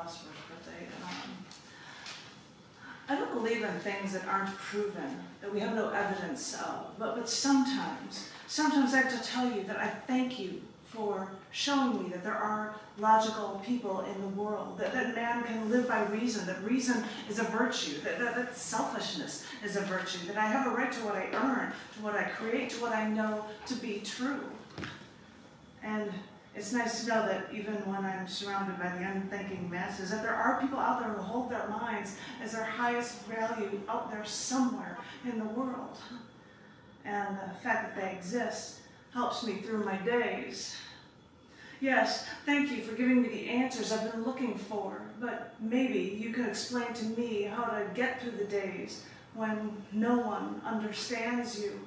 philosopher's birthday. I don't believe in things that aren't proven, that we have no evidence of, but sometimes I have to tell you that I thank you for showing me that there are logical people in the world, that man can live by reason, that reason is a virtue, that selfishness is a virtue, that I have a right to what I earn, to what I create, to what I know to be true. And it's nice to know that even when I'm surrounded by the unthinking masses, that there are people out there who hold their minds as their highest value out there somewhere in the world. And the fact that they exist helps me through my days. Yes, thank you for giving me the answers I've been looking for, but maybe you can explain to me how to get through the days when no one understands you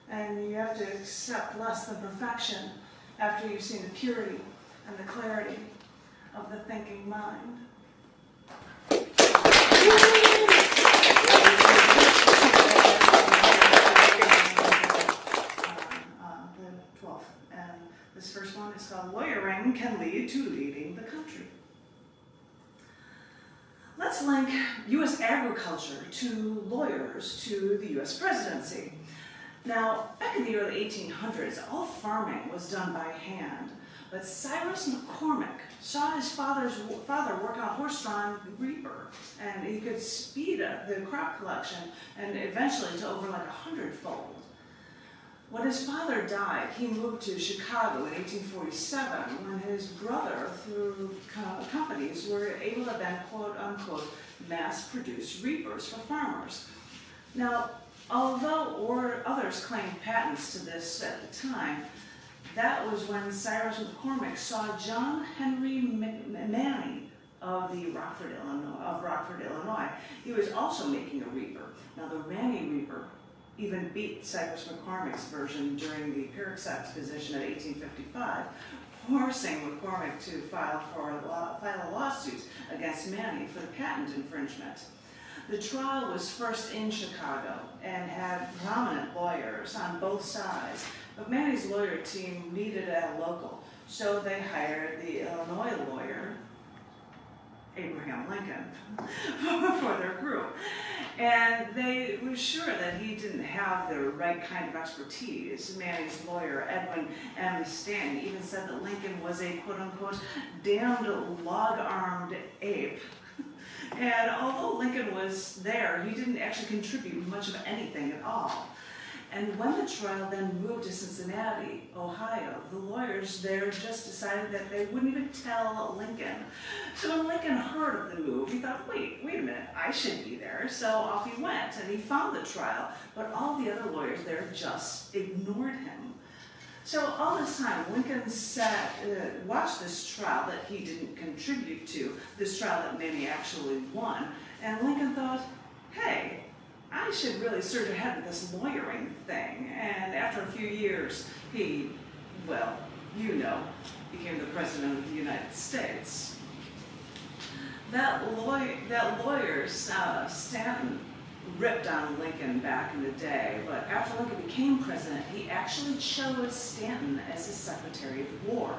and you have to accept less than perfection after you've seen the purity and the clarity of the thinking mind. The 12th. And this first one is called Lawyering Can Lead to Leading the Country. Let's link U.S. agriculture to lawyers to the U.S. presidency. Now, back in the early 1800s, all farming was done by hand, but Cyrus McCormick saw his father work on a horse-drawn reaper, and he could speed up the crop collection and eventually to over like 100-fold. When his father died, he moved to Chicago in 1847 when his brother, through companies, were able to then quote-unquote mass-produce reapers for farmers. Now, although others claimed patents to this at the time, that was when Cyrus McCormick saw John Henry Manny of Rockford, Illinois. He was also making a reaper. Now, the Manny reaper even beat Cyrus McCormick's version during the Pyrrhus Exposition of 1855, forcing McCormick to file a lawsuit against Manny for the patent infringement. The trial was first in Chicago and had prominent lawyers on both sides, but Manny's lawyer team needed a local, so they hired the Illinois lawyer, Abraham Lincoln, for their group. And they were sure that he didn't have the right kind of expertise. Manny's lawyer, Edwin M. Stanton, even said that Lincoln was a quote-unquote damned log-armed ape. And although Lincoln was there, he didn't actually contribute much of anything at all. And when the trial then moved to Cincinnati, Ohio, the lawyers there just decided that they wouldn't even tell Lincoln. So when Lincoln heard of the move, he thought, wait a minute, I should be there. So off he went, and he found the trial, but all the other lawyers there just ignored him. So all this time, Lincoln watched this trial that he didn't contribute to, this trial that Manny actually won, and Lincoln thought, hey, I should really surge ahead with this lawyering thing. And after a few years, he, well, you know, became the President of the United States. That lawyer, Stanton, ripped on Lincoln back in the day, but after Lincoln became president, he actually chose Stanton as his Secretary of War.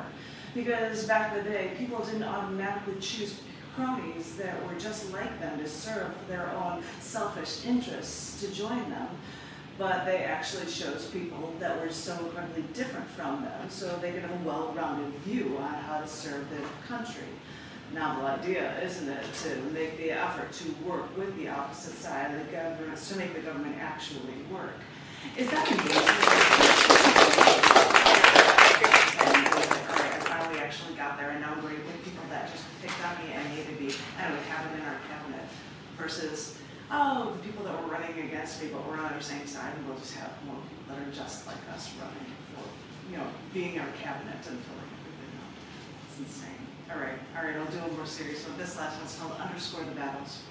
Because back in the day, people didn't automatically choose cronies that were just like them to serve their own selfish interests to join them, but they actually chose people that were so incredibly different from them so they could have a well-rounded view on how to serve the country. Novel idea, isn't it, to make the effort to work with the opposite side of the government to make the government actually work. Is that engagement? I actually got there, and now we're with people that just picked on me and hated me, and we have them in our cabinet, versus, oh, the people that were running against me, but we're on our same side, and we'll just have more people that are just like us running for, being our cabinet and filling everything up. It's insane. All right, I'll do a more serious one. This last one's called Underscore the Battles.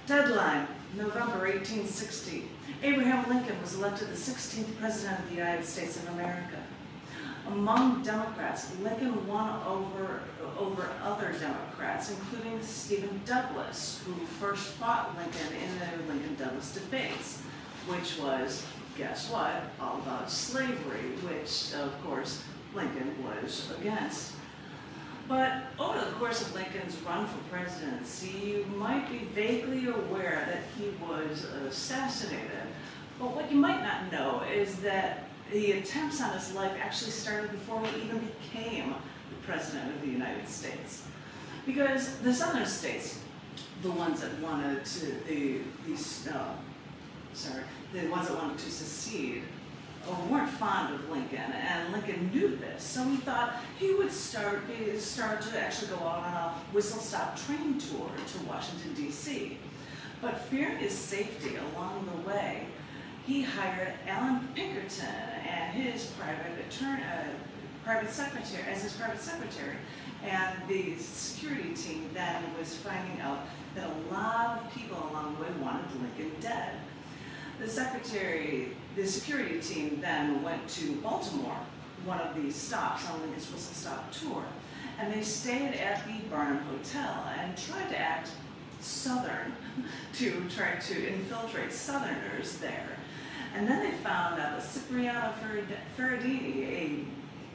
Deadline, November 1860. Abraham Lincoln was elected the 16th President of the United States of America. Among Democrats, Lincoln won over other Democrats, including Stephen Douglas, who first fought Lincoln in the Lincoln-Douglas debates, which was, guess what, all about slavery, which, of course, Lincoln was against. But over the course of Lincoln's run for presidency, you might be vaguely aware that he was assassinated. But what you might not know is that the attempts on his life actually started before he even became the President of the United States. Because the southern states, the ones that wanted to, the ones that wanted to secede, weren't fond of Lincoln, and Lincoln knew this, so he thought he would start to actually go out on a whistle-stop train tour to Washington, D.C. But fearing his safety along the way, he hired Alan Pinkerton and his private secretary, and the security team then was finding out that a lot of people along the way wanted Lincoln dead. The security team then went to Baltimore, one of these stops on Lincoln's whistle-stop tour, and they stayed at the Barnum Hotel and tried to act Southern to try to infiltrate Southerners there. And then they found out that Cipriano Ferradini, a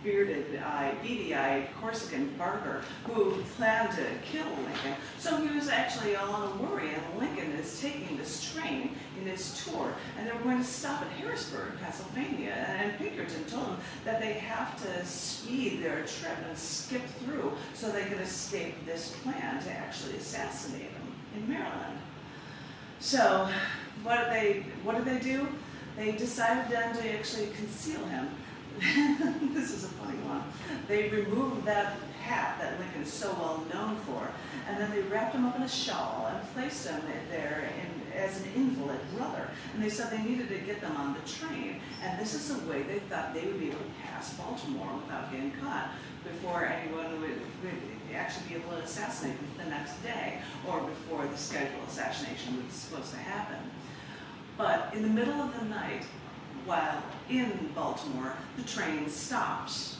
beady-eyed Corsican barber who planned to kill Lincoln. So he was actually all on a worry, and Lincoln is taking this train in his tour, and they were going to stop at Harrisburg, Pennsylvania, and Pinkerton told them that they have to speed their trip and skip through so they could escape this plan to actually assassinate him in Maryland. So what did they do? They decided then to actually conceal him. This is a funny one. They removed that hat that Lincoln is so well known for, and then they wrapped him up in a shawl and placed him there as an invalid brother. And they said they needed to get them on the train, and this is the way they thought they would be able to pass Baltimore without getting caught before anyone would actually be able to assassinate him the next day, or before the scheduled assassination was supposed to happen. But in the middle of the night, while in Baltimore, the train stopped.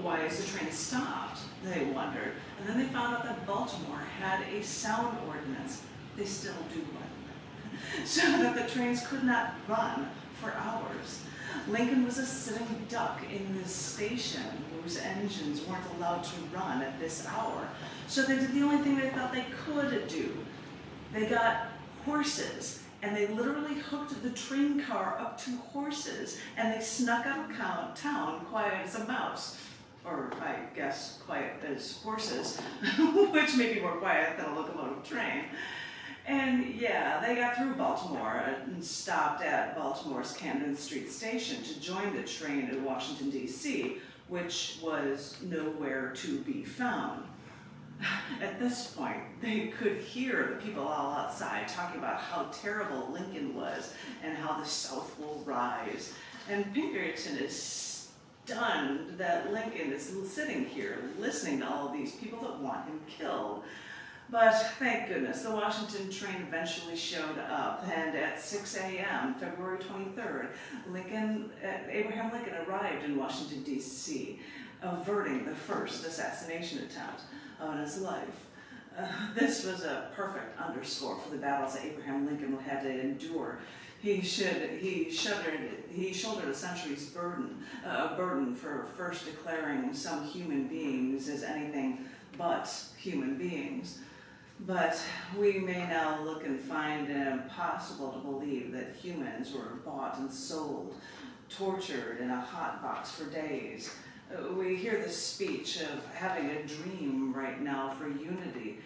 Why is the train stopped? They wondered. And then they found out that Baltimore had a sound ordinance. They still do, by the way. So that the trains could not run for hours. Lincoln was a sitting duck in this station whose engines weren't allowed to run at this hour. So they did the only thing they thought they could do. They got horses, and they literally hooked the train car up to horses, and they snuck out of town quiet as a mouse. Or, I guess, quiet as horses, which may be more quiet than a locomotive train. And yeah, they got through Baltimore and stopped at Baltimore's Camden Street Station to join the train in Washington, D.C., which was nowhere to be found. At this point, they could hear the people all outside talking about how terrible Lincoln was and how the South will rise. And Pinkerton is stunned that Lincoln is sitting here listening to all of these people that want him killed. But thank goodness, the Washington train eventually showed up, and at 6 a.m., February 23rd, Abraham Lincoln arrived in Washington, D.C., averting the first assassination attempt on his life. This was a perfect underscore for the battles that Abraham Lincoln had to endure. He shouldered a century's burden, a burden for first declaring some human beings as anything but human beings. But we may now look and find it impossible to believe that humans were bought and sold, tortured in a hot box for days. We hear the speech of having a dream right now for unity,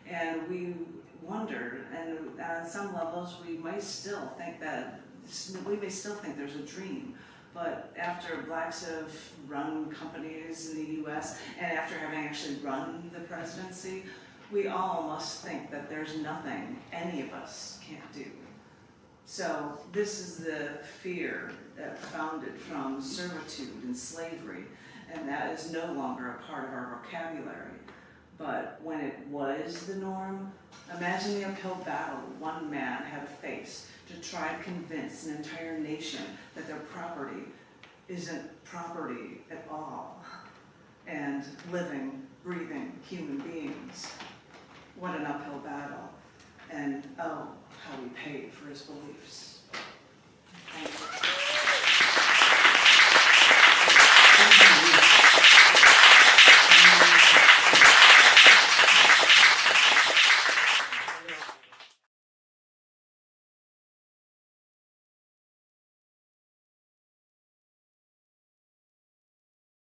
and we wonder, and on some levels we may still think there's a dream. But after blacks have run companies in the U.S., and after having actually run the presidency, we all must think that there's nothing any of us can't do. So this is the fear that founded from servitude and slavery, and that is no longer a part of our vocabulary. But when it was the norm, imagine the uphill battle one man had to face to try to convince an entire nation that their property isn't property at all, and living, breathing human beings. What an uphill battle, and oh, how he paid for his beliefs.